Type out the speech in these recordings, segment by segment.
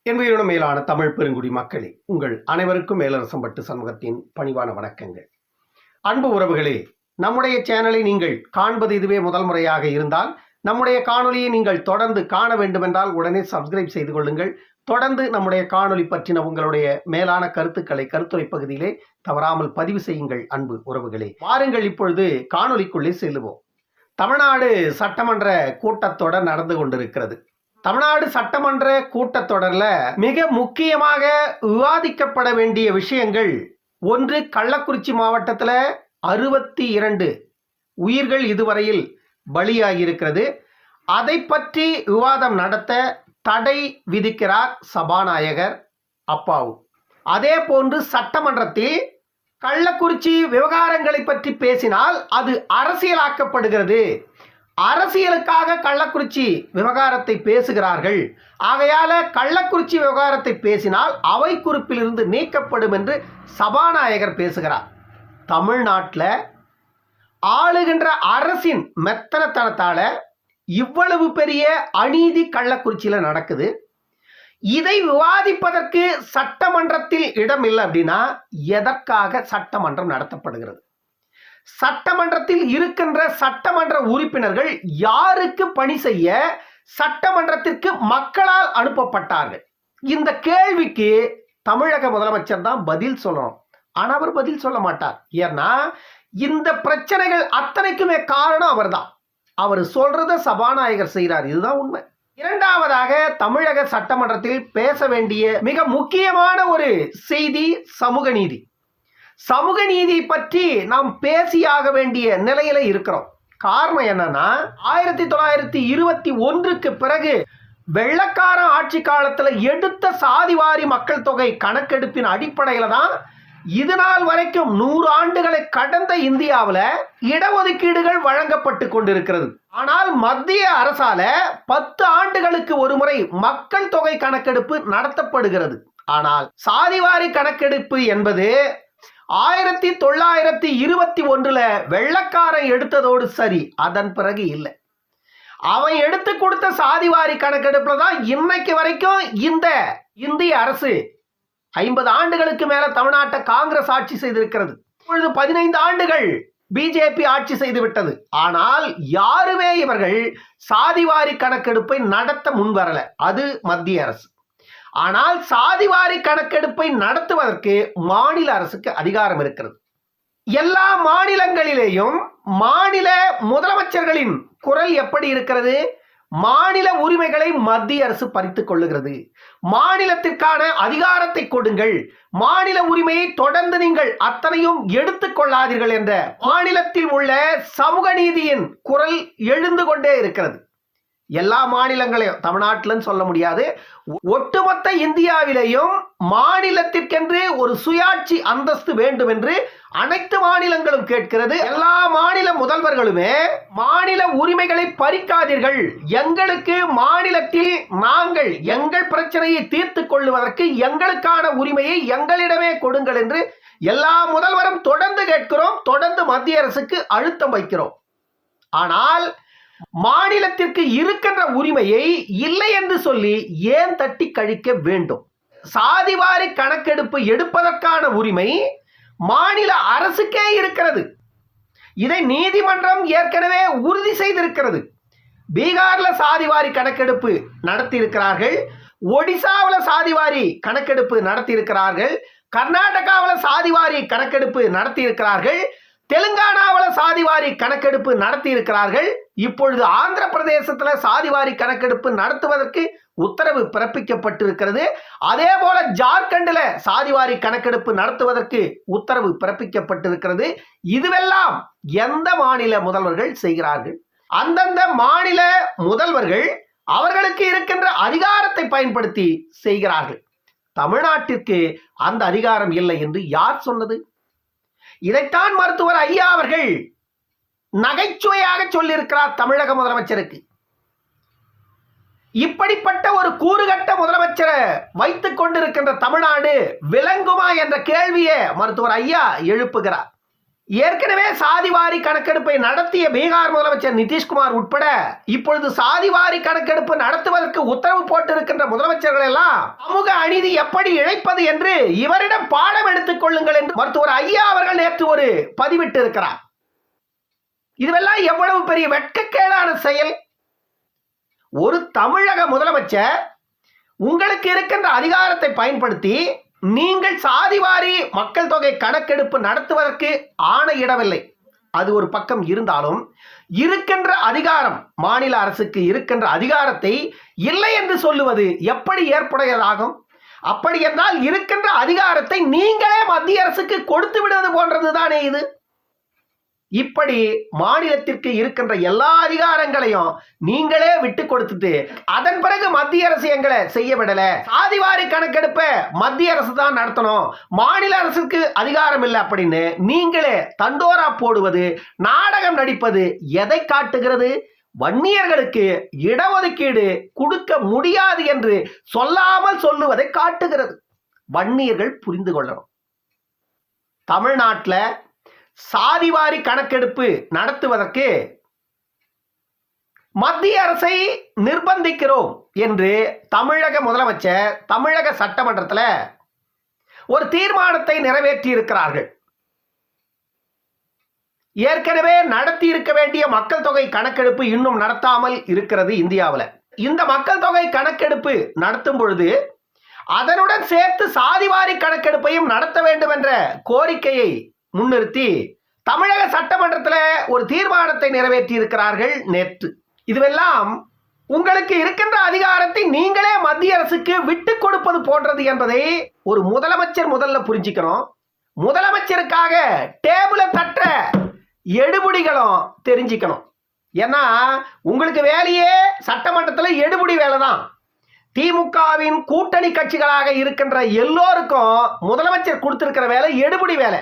என் உயிரினும் மேலான தமிழ் பெருங்குடி மக்களே, உங்கள் அனைவருக்கும் மேலரசம்பட்டு சண்முகத்தின் பணிவான வணக்கங்கள். அன்பு உறவுகளே, நம்முடைய சேனலை நீங்கள் காண்பது இதுவே முதல் முறையாக இருந்தால் நம்முடைய காணொலியை நீங்கள் தொடர்ந்து காண வேண்டுமென்றால் உடனே சப்ஸ்கிரைப் செய்து கொள்ளுங்கள். தொடர்ந்து நம்முடைய காணொலி பற்றின உங்களுடைய மேலான கருத்துக்களை கருத்துரை பகுதியிலே தவறாமல் பதிவு செய்யுங்கள். அன்பு உறவுகளே, வாருங்கள் இப்பொழுது காணொலிக்குள்ளே செல்லுவோம். தமிழ்நாடு சட்டமன்ற கூட்டத்தொடர் நடந்து கொண்டிருக்கிறது. தமிழ்நாடு சட்டமன்ற கூட்டத்தொடரில் மிக முக்கியமாக விவாதிக்கப்பட வேண்டிய விஷயங்கள், ஒன்று, கள்ளக்குறிச்சி மாவட்டத்தில் 62 உயிர்கள் இதுவரையில் பலியாகியிருக்கிறது. அதை பற்றி விவாதம் நடத்த தடை விதிக்கிறார் சபாநாயகர் அப்பாவு. அதே போன்று சட்டமன்றத்தில் கள்ளக்குறிச்சி விவகாரங்களை பற்றி பேசினால் அது அரசியலாக்கப்படுகிறது, அரசியலுக்காக கள்ளக்குறிச்சி விவகாரத்தை பேசுகிறார்கள், ஆகையால கள்ளக்குறிச்சி விவகாரத்தை பேசினால் அவை குறிப்பிலிருந்து நீக்கப்படும் என்று சபாநாயகர் பேசுகிறார். தமிழ்நாட்டில் ஆளுகின்ற அரசின் மெத்தனத்தனத்தால இவ்வளவு பெரிய அநீதி கள்ளக்குறிச்சியில் நடக்குது. இதை விவாதிப்பதற்கு சட்டமன்றத்தில் இடம் இல்லை அப்படின்னா எதற்காக சட்டமன்றம் நடத்தப்படுகிறது? சட்டமன்றத்தில் இருக்கின்ற சட்டமன்ற உறுப்பினர்கள் யாருக்கு பணி செய்ய சட்டமன்றத்திற்கு மக்களால் அனுப்பப்பட்டார்கள்? இந்த கேள்விக்கு தமிழக முதலமைச்சர் தான் பதில் சொல்லணும். ஆனால் அவர் பதில் சொல்ல மாட்டார். ஏன்னா இந்த பிரச்சனைகள் அத்தனைக்குமே காரணம் அவர்தான். அவர் சொல்றத சபாநாயகர் செய்கிறார், இதுதான் உண்மை. இரண்டாவதாக, தமிழக சட்டமன்றத்தில் பேச வேண்டிய மிக முக்கியமான ஒரு செய்தி சமூக நீதி. சமூக நீதி பற்றி நாம் பேசியாக வேண்டிய நிலையில இருக்கிறோம். காரணம் என்னன்னா, 1921க்கு பிறகு வெள்ளக்கார ஆட்சி காலத்துல எடுத்த சாதிவாரி மக்கள் தொகை கணக்கெடுப்பின் அடிப்படையில தான் இது நாள் வரைக்கும் 100 ஆண்டுகளை கடந்த இந்தியாவில் இடஒதுக்கீடுகள் வழங்கப்பட்டு கொண்டிருக்கிறது. ஆனால் மத்திய அரசால 10 ஆண்டுகளுக்கு ஒரு முறை மக்கள் தொகை கணக்கெடுப்பு நடத்தப்படுகிறது. ஆனால் சாதிவாரி கணக்கெடுப்பு என்பது 1921 வெள்ளக்காரன் எடுத்ததோடு சரி, அதன் பிறகு இல்லை. அவன் எடுத்து கொடுத்த சாதிவாரி கணக்கெடுப்புல தான் இன்னைக்கு வரைக்கும் இந்த இந்திய அரசு 50 ஆண்டுகளுக்கு மேல தமிழ்நாட்டை காங்கிரஸ் ஆட்சி செய்திருக்கிறது. இப்பொழுது 15 ஆண்டுகள் பிஜேபி ஆட்சி செய்து விட்டது. ஆனால் யாருமே இவர்கள் சாதிவாரி கணக்கெடுப்பை நடத்த முன்வரல. அது மத்திய அரசு. ஆனால் சாதிவாரி கணக்கெடுப்பை நடத்துவதற்கு மாநில அரசுக்கு அதிகாரம் இருக்கிறது. எல்லா மாநிலங்களிலேயும் மாநில முதலமைச்சர்களின் குரல் எப்படி இருக்கிறது? மாநில உரிமைகளை மத்திய அரசு பறித்துக் கொள்ளுகிறது. மாநிலத்திற்கான அதிகாரத்தை கொடுங்கள், மாநில உரிமையை தொடர்ந்து நீங்கள் அத்தனையும் எடுத்துக் கொள்ளாதீர்கள் என்ற மாநிலத்தில் உள்ள சமூக நீதியின் குரல் எழுந்து கொண்டே இருக்கிறது. எல்லா மாநிலங்களையும், தமிழ்நாட்டிலும் சொல்ல முடியாது, ஒட்டுமொத்த இந்தியாவிலேயும் மாநிலத்திற்கென்று ஒரு சுயாட்சி அந்தஸ்து வேண்டும் என்று அனைத்து மாநிலங்களும் கேட்கிறது. எல்லா மாநில முதல்வர்களுமே மாநில உரிமைகளை பறிக்காதீர்கள், எங்களுக்கு மாநிலத்தில் நாங்கள் எங்கள் பிரச்சனையை தீர்த்துக் கொள்வதற்கு எங்களுக்கான உரிமையை எங்களிடமே கொடுங்கள் என்று எல்லா முதல்வரும் தொடர்ந்து கேட்கிறோம், தொடர்ந்து மத்திய அரசுக்கு அழுத்தம் வைக்கிறோம். ஆனால் மாநிலத்திற்கு இருக்கின்ற உரிமையை இல்லை என்று சொல்லி ஏன் தட்டி கழிக்க வேண்டும்? சாதிவாரி கணக்கெடுப்பு எடுப்பதற்கான உரிமை மாநில அரசுக்கே இருக்கிறது. இதை நீதிமன்றம் ஏற்கனவே உறுதி செய்திருக்கிறது. பீகார்ல சாதிவாரி கணக்கெடுப்பு நடத்தி இருக்கிறார்கள், ஒடிசாவில் சாதிவாரி கணக்கெடுப்பு நடத்தி இருக்கிறார்கள், கர்நாடகாவில் சாதிவாரி கணக்கெடுப்பு நடத்தி இருக்கிறார்கள், தெலுங்கானாவில் சாதிவாரி கணக்கெடுப்பு நடத்தி இருக்கிறார்கள். இப்பொழுது ஆந்திர பிரதேசத்தில் சாதிவாரி கணக்கெடுப்பு நடத்துவதற்கு உத்தரவு பிறப்பிக்கப்பட்டிருக்கிறது. அதே போல ஜார்க்கண்டில் சாதிவாரி கணக்கெடுப்பு நடத்துவதற்கு உத்தரவு பிறப்பிக்கப்பட்டிருக்கிறது. இதுவெல்லாம் எந்த மாநில முதல்வர்கள் செய்கிறார்கள்? அந்தந்த மாநில முதல்வர்கள் அவர்களுக்கு இருக்கின்ற அதிகாரத்தை பயன்படுத்தி செய்கிறார்கள். தமிழ்நாட்டிற்கு அந்த அதிகாரம் இல்லை என்று யார் சொன்னது? இதைத்தான் மருத்துவர் ஐயா அவர்கள் நகைச்சுவையாக சொல்லியிருக்கிறார் தமிழக முதலமைச்சருக்கு. இப்படிப்பட்ட ஒரு கூறுகட்ட முதலமைச்சரை வைத்துக் கொண்டிருக்கின்ற தமிழ்நாடு விளங்குமா என்ற கேள்வியை மருத்துவர் ஐயா எழுப்புகிறார். ஏற்கனவே சாதிவாரி கணக்கெடுப்பை நடத்திய பீகார் முதலமைச்சர் நிதிஷ்குமார் உட்பட இப்பொழுது சாதிவாரி கணக்கெடுப்பு நடத்துவதற்கு உத்தரவு போட்டிருக்கின்ற முதலமைச்சர்கள் எல்லாம் சமூக அநீதி எப்படி இழைப்பது என்று இவரிடம் பாடம் எடுத்துக் கொள்ளுங்கள் என்று மருத்துவர் ஐயா அவர்கள் நேற்று ஒரு பதிவிட்டு இருக்கிறார். இதுவெல்லாம் எவ்வளவு பெரிய வெட்கக்கேடான செயல். ஒரு தமிழக முதலமைச்சர் உங்களுக்கு இருக்கின்ற அதிகாரத்தை பயன்படுத்தி நீங்கள் சாதிவாரி மக்கள் தொகை கணக்கெடுப்பு நடத்துவதற்கு ஆணையிடவில்லை. அது ஒரு பக்கம் இருந்தாலும் இருக்கின்ற அதிகாரம், மாநில அரசுக்கு இருக்கின்ற அதிகாரத்தை இல்லை என்று சொல்லுவது எப்படி ஏற்புடையதாகும்? அப்படி என்றால் இருக்கின்ற அதிகாரத்தை நீங்களே மத்திய அரசுக்கு கொடுத்து விடுவது போன்றதுதானே இது. இப்படி மாநிலத்திற்கு இருக்கின்ற எல்லா அதிகாரங்களையும் நீங்களே விட்டு கொடுத்துட்டு அதன் பிறகு மத்திய அரசு எங்களை செய்ய விடல, சாதிவாரி கணக்கெடுப்ப மத்திய அரசு தான் நடத்தணும், மாநில அரசுக்கு அதிகாரம் இல்லை அப்படின்னு நீங்களே தண்டோரா போடுவது, நாடகம் நடிப்பது எதை காட்டுகிறது? வன்னியர்களுக்கு இடஒதுக்கீடு கொடுக்க முடியாது என்று சொல்லாமல் சொல்லுவதை காட்டுகிறது. வன்னியர்கள் புரிந்து கொள்ளணும். தமிழ்நாட்டில் சாதிவாரி கணக்கெடுப்பு நடத்துவதற்கு மத்திய அரசை நிர்பந்திக்கிறோம் என்று தமிழக முதலமைச்சர் தமிழக சட்டமன்றத்தில் ஒரு தீர்மானத்தை நிறைவேற்றி இருக்கிறார்கள். ஏற்கனவே நடத்தி இருக்க வேண்டிய மக்கள் தொகை கணக்கெடுப்பு இன்னும் நடத்தாமல் இருக்கிறது இந்தியாவில். இந்த மக்கள் தொகை கணக்கெடுப்பு நடத்தும் பொழுது அதனுடன் சேர்த்து சாதிவாரி கணக்கெடுப்பையும் நடத்த வேண்டும் என்ற கோரிக்கையை முன்னிறுத்தி தமிழக சட்டமன்றத்தில் ஒரு தீர்மானத்தை நிறைவேற்றி இருக்கிறார்கள் நேற்று. இதுவெல்லாம் உங்களுக்கு இருக்கின்ற அதிகாரத்தை நீங்களே மத்திய அரசுக்கு விட்டு கொடுப்பது போன்றது என்பதை ஒரு முதலமைச்சர் முதல்ல புரிஞ்சுக்கணும். முதலமைச்சருக்காக டேபிளை தட்ட எடுபடிகளும் தெரிஞ்சுக்கணும். ஏன்னா உங்களுக்கு வேலையே சட்டமன்றத்தில் எடுபடி வேலை தான். திமுகவின் கூட்டணி கட்சிகளாக இருக்கின்ற எல்லோருக்கும் முதலமைச்சர் கொடுத்திருக்கிற வேலை எடுபடி வேலை.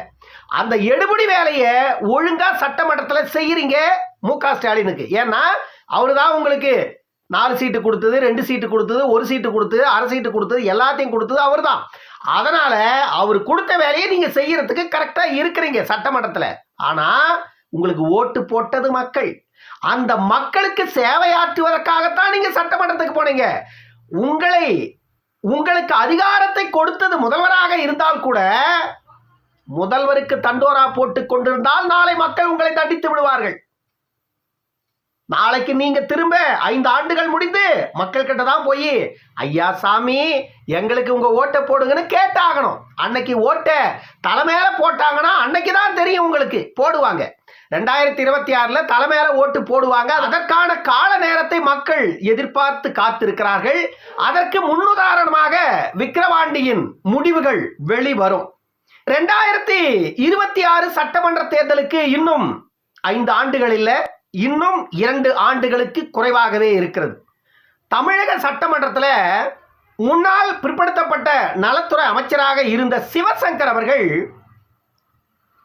அந்த எடுபடி வேலையை ஒழுங்கா சட்டமன்றத்தில் செய்யறீங்க மு.க. ஸ்டாலினுக்கு. ஏன்னா அவரு தான் உங்களுக்கு 4 சீட்டு கொடுத்தது, 2 சீட்டு கொடுத்தது, 1 சீட்டு கொடுத்தது, அரை சீட்டு கொடுத்தது, எல்லாத்தையும் கொடுத்தது அவர் தான். அதனால அவர் கொடுத்த வேலையை நீங்க செய்யறதுக்கு கரெக்டா இருக்கிறீங்க சட்டமன்றத்தில். ஆனா உங்களுக்கு ஓட்டு போட்டது மக்கள். அந்த மக்களுக்கு சேவையாற்றுவதற்காகத்தான் நீங்க சட்டமன்றத்துக்கு போனீங்க. உங்களுக்கு அதிகாரத்தை கொடுத்தது முதல்வராக இருந்தால் கூட முதல்வருக்கு தண்டோரா போட்டுக் கொண்டிருந்தால் நாளை மக்கள் உங்களை தண்டித்து விடுவார்கள். நாளைக்கு நீங்க திரும்ப 5 ஆண்டுகள் முடிந்து மக்கள் கிட்ட தான் போய் ஐயா சாமி எங்களுக்கு உங்க ஓட்டை போடுங்கன்னு கேட்டாகணும். அன்னைக்கு ஓட்டை தலைமையில போட்டாங்கன்னா அன்னைக்கு தான் தெரியும் உங்களுக்கு போடுவாங்க. 2026 தலைமையில ஓட்டு போடுவாங்க. அதற்கான கால நேரத்தை மக்கள் எதிர்பார்த்து காத்திருக்கிறார்கள். அதற்கு முன்னுதாரணமாக விக்கிரவாண்டியின் முடிவுகள் வெளிவரும். 2026 சட்டமன்ற தேர்தலுக்கு இன்னும் 5 ஆண்டுகள் இல்லை, இன்னும் 2 ஆண்டுகளுக்கு குறைவாகவே இருக்கிறது. தமிழக சட்டமன்றத்தில் முன்னாள் பிற்படுத்தப்பட்ட நலத்துறை அமைச்சராக இருந்த சிவசங்கர் அவர்கள்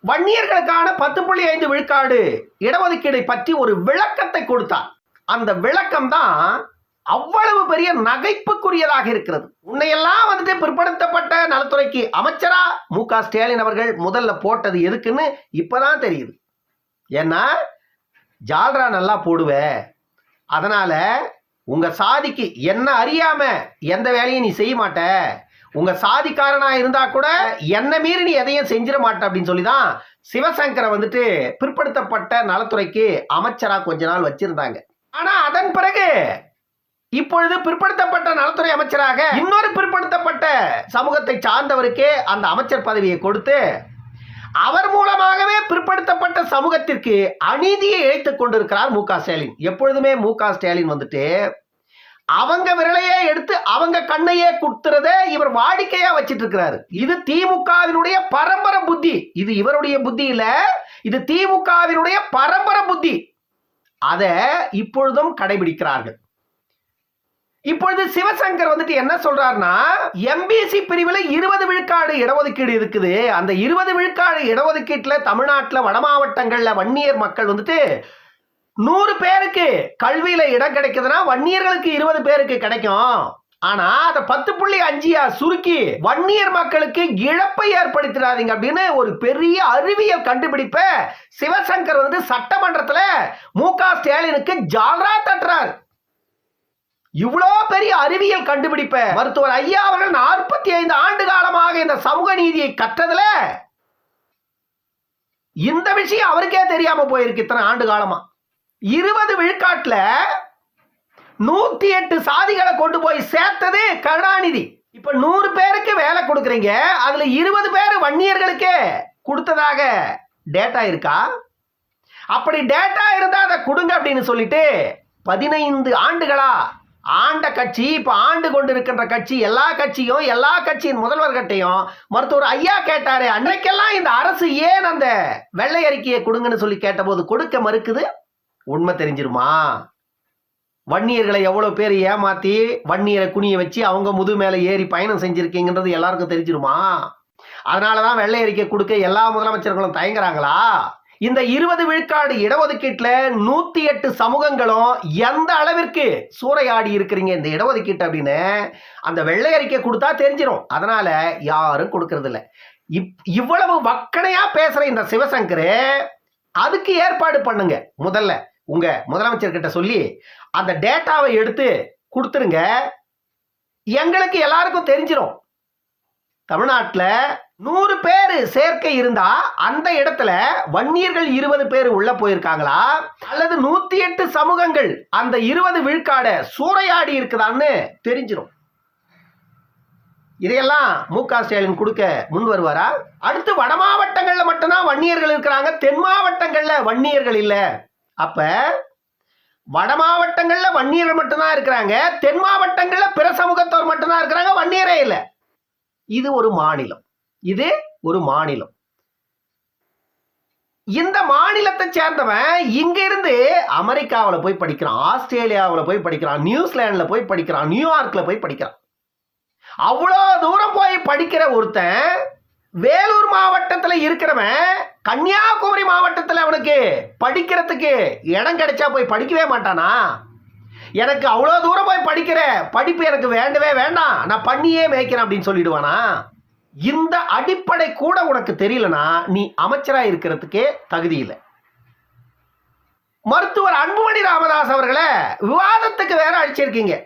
வன்னியர்களுக்கான 10.5 விழுக்காடு இடஒதுக்கீடை பற்றி ஒரு விளக்கத்தை கொடுத்தார். அந்த விளக்கம் தான் அவ்வளவு பெரிய நகைப்புக்குரியதாக இருக்கிறது. உன்னையெல்லாம் வந்துட்டு பிற்படுத்தப்பட்ட நலத்துறைக்கு அமைச்சரா மு.க. ஸ்டாலின் அவர்கள் முதல்ல போட்டது எதுக்குன்னு இப்பதான் தெரியுது. ஏன்னா ஜால்ரா நல்லா போடுவ, அதனால உங்க சாதிக்கு என்ன அறியாம எந்த வேலையும் நீ செய்ய மாட்ட, உங்க சாதிக்காரனா இருந்தா கூட என்ன மீறி நீ எதையும் செஞ்சிட மாட்ட அப்படின்னு சொல்லிதான் சிவசங்கரை வந்துட்டு பிற்படுத்தப்பட்ட நலத்துறைக்கு அமைச்சரா கொஞ்ச நாள் வச்சிருந்தாங்க. ஆனா அதன் பிறகு இப்பொழுது பிற்படுத்தப்பட்ட நலத்துறை அமைச்சராக இன்னொரு பிற்படுத்தப்பட்ட சமூகத்தை சார்ந்தவருக்கே அந்த அமைச்சர் பதவியை கொடுத்து அவர் மூலமாகவே பிற்படுத்தப்பட்ட சமூகத்திற்கு அநீதியை இழைத்துக் கொண்டிருக்கிறார் மு.க. ஸ்டாலின். எப்பொழுதுமே மு.க. ஸ்டாலின் வந்துட்டு அவங்க விரலையே எடுத்து அவங்க கண்ணையே குத்துறத இவர் வாடிக்கையா வச்சிட்டு இருக்கிறாரு. இது திமுகவினுடைய பரம்பரை புத்தி. இது இவருடைய புத்தி இல்ல, இது திமுகவினுடைய பரம்பரை புத்தி. அதை இப்பொழுதும் கடைபிடிக்கிறார்கள். இப்பொழுது சிவசங்கர் வந்துட்டு என்ன சொல்றாருன்னா, எம்பிசி பிரிவில் 20 விழுக்காடு இடஒதுக்கீடு இருக்குது. அந்த 20 விழுக்காடு இடஒதுக்கீட்டுல தமிழ்நாட்டில் வட மாவட்டங்கள்ல வன்னியர் மக்கள் வந்துட்டு 100 பேருக்கு கல்வியில இடம் கிடைக்குதுன்னா வன்னியர்களுக்கு 20 பேருக்கு கிடைக்கும். ஆனா அதை 10.5 சுருக்கி வன்னியர் மக்களுக்கு இழப்பை ஏற்படுத்திடாதீங்க அப்படின்னு ஒரு பெரிய அறிவியல் கண்டுபிடிப்ப சிவசங்கர் சட்டமன்றத்துல மு.க. ஸ்டாலினுக்கு ஜால்ரா தட்டுறார். இவ்வளோ பெரிய அறிவியல் கண்டுபிடிப்ப மருத்துவர் ஐயா அவர்கள் 45 ஆண்டு காலமாக இந்த சமூக நீதியை கற்றதுல இந்த விஷயம் அவருக்கே தெரியாம போயிருக்கு. இத்தனை ஆண்டு காலமா 20 விழுக்காட்டுல 108 சாதிகளை கொண்டு போய் சேர்த்தது கருணாநிதி. இப்ப 100 பேருக்கு வேலை கொடுக்குறீங்க, அதுல 20 பேர் வன்னியர்களுக்கே கொடுத்ததாக டேட்டா இருக்கா? அப்படி டேட்டா இருந்தா அதை கொடுங்க அப்படின்னு சொல்லிட்டு 15 ஆண்டுகளா ஆண்ட கட்சி, இப்ப ஆண்டு கொண்டு இருக்கின்ற கட்சி, எல்லா கட்சியின் முதல்வர்கிட்டையும் மருத்துவர் ஐயா கேட்டாரு. அன்றைக்கெல்லாம் இந்த அரசு ஏன் அந்த வெள்ளை அறிக்கையை கொடுங்கன்னு சொல்லி கேட்டபோது கொடுக்க மறுக்குது. உண்மை தெரிஞ்சிருமா? வன்னியர்களை எவ்வளவு பேர் ஏமாத்தி வன்னியரை குனிய வச்சு அவங்க முது மேல ஏறி பயணம் செஞ்சிருக்கீங்கன்றது எல்லாருக்கும் தெரிஞ்சிருமா? அதனாலதான் வெள்ளை அறிக்கை கொடுக்க எல்லா முதலமைச்சர்களும் தயங்குறாங்களா? இந்த 20 விழுக்காடு இடஒதுக்கீட்டுல 108 சமூகங்களும் எந்த அளவிற்கு சூறையாடி இருக்கிறீங்க இந்த இடஒதுக்கீட்டு அப்படின்னு அந்த வெள்ளை அறிக்கை கொடுத்தா தெரிஞ்சிடும். அதனால யாரும் கொடுக்கறது இல்லை. இவ்வளவு வக்கணையா பேசுற இந்த சிவசங்கர் அதுக்கு ஏற்பாடு பண்ணுங்க. முதல்ல உங்க முதலமைச்சர் கிட்ட சொல்லி அந்த டேட்டாவை எடுத்து கொடுத்துருங்க. எங்களுக்கு எல்லாருக்கும் தெரிஞ்சிடும். தமிழ்நாட்டில் 100 பேர் சேர்க்கை இருந்தா அந்த இடத்துல வன்னியர்கள் 20 பேர் உள்ள போயிருக்காங்களா அல்லது 108 சமூகங்கள் அந்த 20 விழுக்காட சூறையாடி இருக்குதான்னு தெரிஞ்சிடும். இதையெல்லாம் மு.க. ஸ்டாலின் கொடுக்க முன் வருவாரா? அடுத்து வட மாவட்டங்கள்ல மட்டும்தான் வன்னியர்கள் இருக்கிறாங்க, தென் மாவட்டங்கள்ல வன்னியர்கள் இல்ல. அப்ப வட மாவட்டங்கள்ல வன்னியர்கள் மட்டும்தான் இருக்கிறாங்க, தென் மாவட்டங்கள்ல பிற சமூகத்தோர் மட்டும்தான் இருக்கிறாங்க, வன்னியரே இல்லை. இது ஒரு மாநிலம். இந்த மாநிலத்தை சேர்ந்தவன் இங்க இருந்து அமெரிக்காவில் போய் படிக்கிறான், ஆஸ்திரேலியாவில் போய் படிக்கிறான், நியூசிலாந்துல போய் படிக்கிறான், நியூயார்க்ல போய் படிக்கிறான். அவ்வளோ தூரம் போய் படிக்கிற ஒருத்தன் வேலூர் மாவட்டத்தில் இருக்கிறவன் கன்னியாகுமரி மாவட்டத்தில் அவனுக்கு படிக்கிறதுக்கு இடம் கிடைச்சா போய் படிக்கவே மாட்டானா? எனக்கு அவ்வளோ தூரம் போய் படிக்கிற படிப்பு எனக்கு வேண்டவே வேண்டாம், நான் பண்ணியே மேய்க்கிறேன் அப்படின்னு சொல்லிடுவானா? இந்த அடிப்படை கூட உனக்கு தெரியலனா நீ அமைச்சரா இருக்கிறதுக்கே தகுதி இல்லை. மருத்துவர் அன்புமணி ராமதாஸ் அவர்களை விவாதத்துக்கு வேற அழைச்சிருக்கீங்க.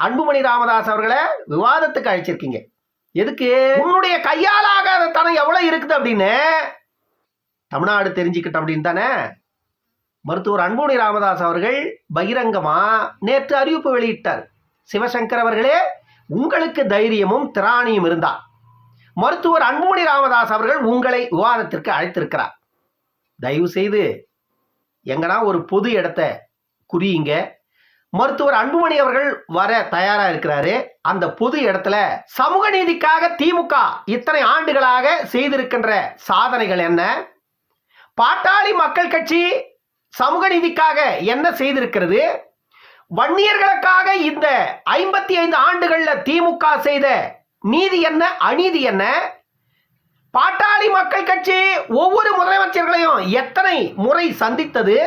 அன்புமணி ராமதாஸ் அவர்களை விவாதத்துக்கு அழைச்சிருக்கீங்க. எதுக்கு? உன்னுடைய கையால் ஆகாத தனம் எவ்வளவு இருக்குது அப்படின்னு தமிழ்நாடு தெரிஞ்சுக்கிட்ட அப்படின்னு தானே மருத்துவர் அன்புமணி ராமதாஸ் அவர்கள் பகிரங்கமா நேற்று அறிவிப்பு வெளியிட்டார். சிவசங்கர் அவர்களே, உங்களுக்கு தைரியமும் திராணியும் இருந்தா மருத்துவர் அன்புமணி ராமதாஸ் அவர்கள் உங்களை விவாதத்திற்கு அழைத்திருக்கிறார். தயவு செய்து எங்கன்னா ஒரு பொது இடத்தை குறியுங்க. மருத்துவர் அன்புமணி அவர்கள் வர தயாரா இருக்கிறாரு. அந்த பொது இடத்துல சமூக நீதிக்காக திமுக இத்தனை ஆண்டுகளாக செய்திருக்கின்ற சாதனைகள் என்ன, பாட்டாளி மக்கள் கட்சி சமூக நீதிக்காக என்ன செய்திருக்கிறது, வன்னியர்களுக்காக இந்த 55 ஆண்டுகள்ல திமுக செய்த நீதி என்ன, அநீதி என்ன, பாட்டாளி மக்கள் கட்சி ஒவ்வொரு முதலமைச்சர்களையும் எத்தனை முறை சந்தித்தது,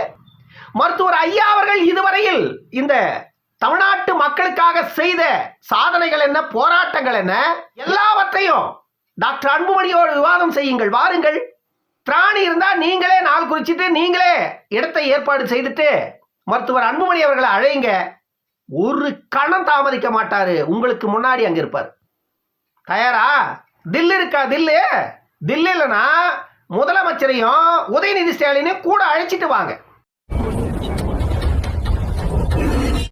மருத்துவர் ஐயா அவர்கள் இதுவரையில் இந்த தமிழ்நாட்டு மக்களுக்காக செய்த சாதனைகள் என்ன, போராட்டங்கள் என்ன, எல்லாவற்றையும் டாக்டர் அன்புமணியோடு விவாதம் செய்யுங்கள். வாருங்கள். திராணி இருந்தா நீங்களே நாள் குறிச்சிட்டு நீங்களே இடத்தை ஏற்பாடு செய்துட்டு மருத்துவர் அன்புமணி அவர்களை அழைங்க. ஒரு கணம் தாமதிக்க மாட்டாரு, உங்களுக்கு முன்னாடி அங்க இருப்பார். தயாரா? தில்லு இருக்கா? தில்லு இல்லைன்னா முதலமைச்சரையும் உதயநிதி ஸ்டாலினையும் கூட அழைச்சிட்டு வாங்க.